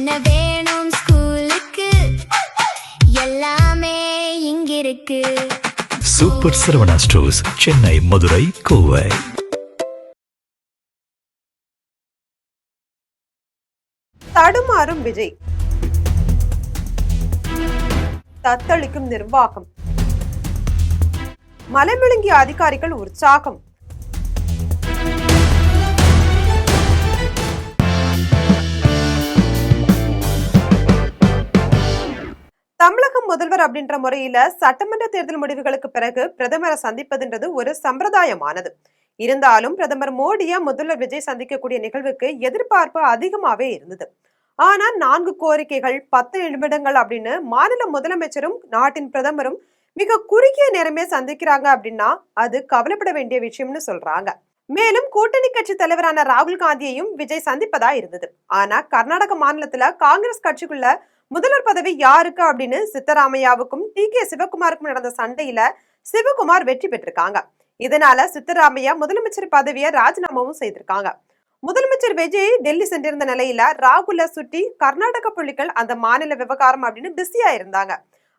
என்ன வேணும் ஸ்கூலுக்கு எல்லாமே இங்கிருக்கு. Super Saravana stores, Chennai, Madurai, Kovai. தடுமாறும் விஜய், தத்தளிக்கும் நிர்வாகம், மலைமுழுங்கிய அதிகாரிகள் உற்சாகம். தமிழகம் முதல்வர் அப்படின்ற முறையில சட்டமன்ற தேர்தல் முடிவுகளுக்கு பிறகு பிரதமரை சந்திப்பதுன்றது ஒரு சம்பிரதாயமானது. இருந்தாலும் பிரதமர் மோடியா முதல்வர் விஜய் சந்திக்கக்கூடிய நிகழ்வுக்கு எதிர்பார்ப்பு அதிகமாவே இருந்தது. ஆனா 4 கோரிக்கைகள் 10 நிமிடங்கள் அப்படின்னு மாநில முதலமைச்சரும் நாட்டின் பிரதமரும் மிக குறுகிய நேரமே சந்திக்கிறாங்க அப்படின்னா அது கவலைப்பட வேண்டிய விஷயம்னு சொல்றாங்க. மேலும் கூட்டணி கட்சி தலைவரான ராகுல் காந்தியையும் விஜய் சந்திப்பதா இருந்தது. ஆனா கர்நாடக மாநிலத்துல காங்கிரஸ் கட்சிக்குள்ள முதல்வர் பதவி யாருக்கு அப்படின்னு சித்தராமையாவுக்கும் டி.கே. சிவகுமாருக்கும் நடந்த சண்டையில சிவகுமார் வெற்றி பெற்றிருக்காங்க. இதனால சித்தராமையா முதலமைச்சர் பதவியை ராஜினாமாவும் செய்திருக்காங்க. முதலமைச்சர் விஜய் டெல்லி சென்றிருந்த நிலையில ராகுல சுட்டி கர்நாடக புள்ளிகள் அந்த மாநில விவகாரம் அப்படின்னு பிஸியா இருந்தாங்க.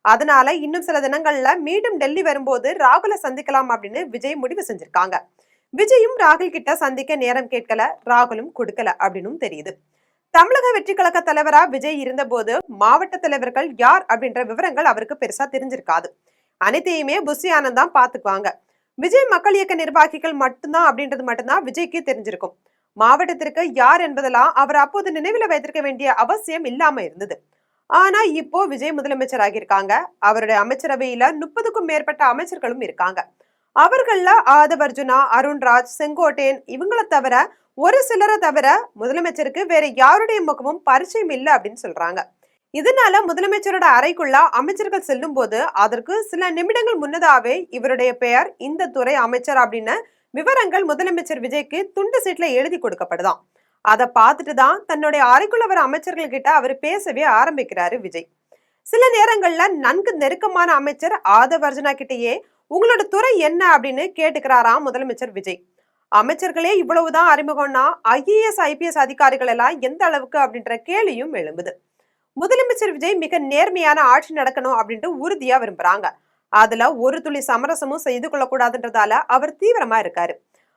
அதனால இன்னும் சில தினங்கள்ல மீண்டும் டெல்லி வரும்போது ராகுல சந்திக்கலாம் அப்படின்னு விஜய் முடிவு செஞ்சிருக்காங்க. விஜயும் ராகுல் கிட்ட சந்திக்க நேரம் கேட்கல, ராகுலும் கொடுக்கல அப்படின்னு தெரியுது. தமிழக வெற்றி கழக தலைவரா விஜய் இருந்த போது மாவட்ட தலைவர்கள் யார் அப்படின்ற விவரங்கள் அவருக்கு பெருசா தெரிஞ்சிருக்காது. அனைத்தையுமே புஷி ஆனந்த் தான் பாத்துக்குவாங்க. விஜய் மக்கள் இயக்க நிர்வாகிகள் மட்டும்தான் அப்படின்றது மட்டும்தான் விஜய்க்கு தெரிஞ்சிருக்கும். மாவட்டத்திற்கு யார் என்பதெல்லாம் அவர் அப்போது நினைவில் வைத்திருக்க வேண்டிய அவசியம் இல்லாம இருந்தது. ஆனா இப்போ விஜய் முதலமைச்சர் ஆகியிருக்காங்க. அவருடைய அமைச்சரவையில 30க்கும் மேற்பட்ட அமைச்சர்களும் இருக்காங்க. அவர்கள்ல ஆதவர்ஜுனா, அருண்ராஜ், செங்கோட்டையன் இவங்களை தவிர ஒரு சிலரை தவிர முதலமைச்சருக்கு வேற யாருடைய முகமும் பரிச்சயம் இல்லை அப்படின்னு சொல்றாங்க. இதனால முதலமைச்சரோட அறைக்குள்ள அமைச்சர்கள் செல்லும் போது அதற்கு சில நிமிடங்கள் முன்னதாவே இவருடைய பெயர் இந்த துறை அமைச்சர் அப்படின்னு விவரங்கள் முதலமைச்சர் விஜய்க்கு துண்டு சீட்ல எழுதி கொடுக்கப்படுதாம். அதை பார்த்துட்டு தான் தன்னுடைய அறைக்குள்ள வர அமைச்சர்கள் கிட்ட அவர் பேசவே ஆரம்பிக்கிறாரு விஜய். சில நேரங்கள்ல நன்கு நெருக்கமான அமைச்சர் ஆதவர்ஜுனா கிட்டேயே உங்களோட துறை என்ன அப்படின்னு கேட்டுக்கிறாராம் முதலமைச்சர் விஜய். அமைச்சர்களே இவ்வளவுதான் அறிமுகம்னா IAS IPS அதிகாரிகள் எல்லாம் எந்த அளவுக்கு அப்படின்ற கேள்வியும் எழும்புது. முதலமைச்சர் விஜய் மிக நேர்மையான ஆட்சி நடக்கணும் அப்படின்ட்டு உறுதியா விரும்புறாங்க. அதுல ஒரு துளி சமரசமும் செய்து கொள்ளக்கூடாதுன்றதால அவர் தீவிரமா இருக்காரு.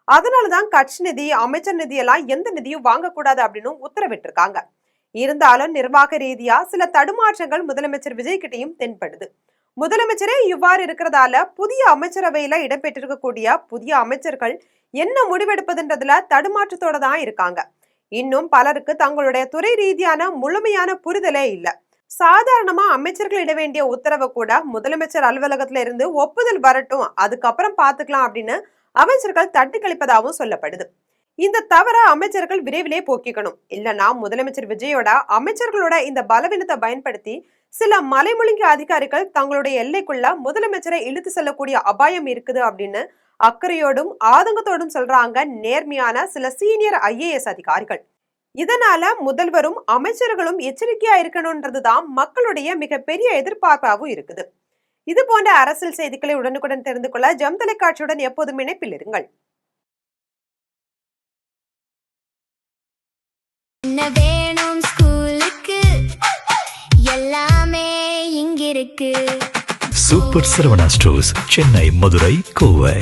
அதனாலதான் கட்சி நிதி, அமைச்சர் நிதி எல்லாம் எந்த நிதியும் வாங்கக்கூடாது அப்படின்னு உத்தரவிட்டிருக்காங்க. இருந்தாலும் நிர்வாக ரீதியா சில தடுமாற்றங்கள் முதலமைச்சர் விஜய் கிட்டையும் தென்படுது. முதலமைச்சரே இவ்வாறு இருக்கிறதால புதிய அமைச்சரவையில இடம்பெற்றிருக்கக்கூடிய புதிய அமைச்சர்கள் என்ன முடிவெடுப்பதுன்றதுல தடுமாற்றத்தோட தான் இருக்காங்க. இன்னும் பலருக்கு தங்களுடைய துறை ரீதியான முழுமையான புரிதலே இல்ல. சாதாரணமா அமைச்சர்கள் இட வேண்டிய உத்தரவை கூட முதலமைச்சர் அலுவலகத்துல இருந்து ஒப்புதல் வரட்டும், அதுக்கப்புறம் பாத்துக்கலாம் அப்படின்னு அமைச்சர்கள் தட்டி கழிப்பதாகவும் சொல்லப்படுது. இந்த தவிர அமைச்சர்கள் விரைவிலே போக்கிக்கணும். இல்லைன்னா முதலமைச்சர் விஜயோட அமைச்சர்களோட இந்த பலவீனத்தை பயன்படுத்தி சில மலைமுழுங்கிய அதிகாரிகள் தங்களுடைய எல்லைக்குள்ள முதலமைச்சரை இழுத்து செல்லக்கூடிய அபாயம் இருக்குது அப்படின்னு அக்கறையோடும் ஆதங்கத்தோடும் சொல்றாங்க நேர்மையான சில சீனியர் IAS அதிகாரிகள். இதனால முதல்வரும் அமைச்சர்களும் எச்சரிக்கையா இருக்கணும்ன்றதுதான் மக்களுடைய மிகப்பெரிய எதிர்பார்ப்பாகவும் இருக்குது. இது போன்ற அரசியல் செய்திகளை உடனுக்குடன் தெரிந்து கொள்ள ஜெம் தொலைக்காட்சியுடன் எப்போதும் இணைப்பில் இருங்கள். என்ன வேணும் ஸ்கூலுக்கு எல்லாமே இங்கிருக்கு. Super Saravana stores, Chennai, Madurai, Kovai.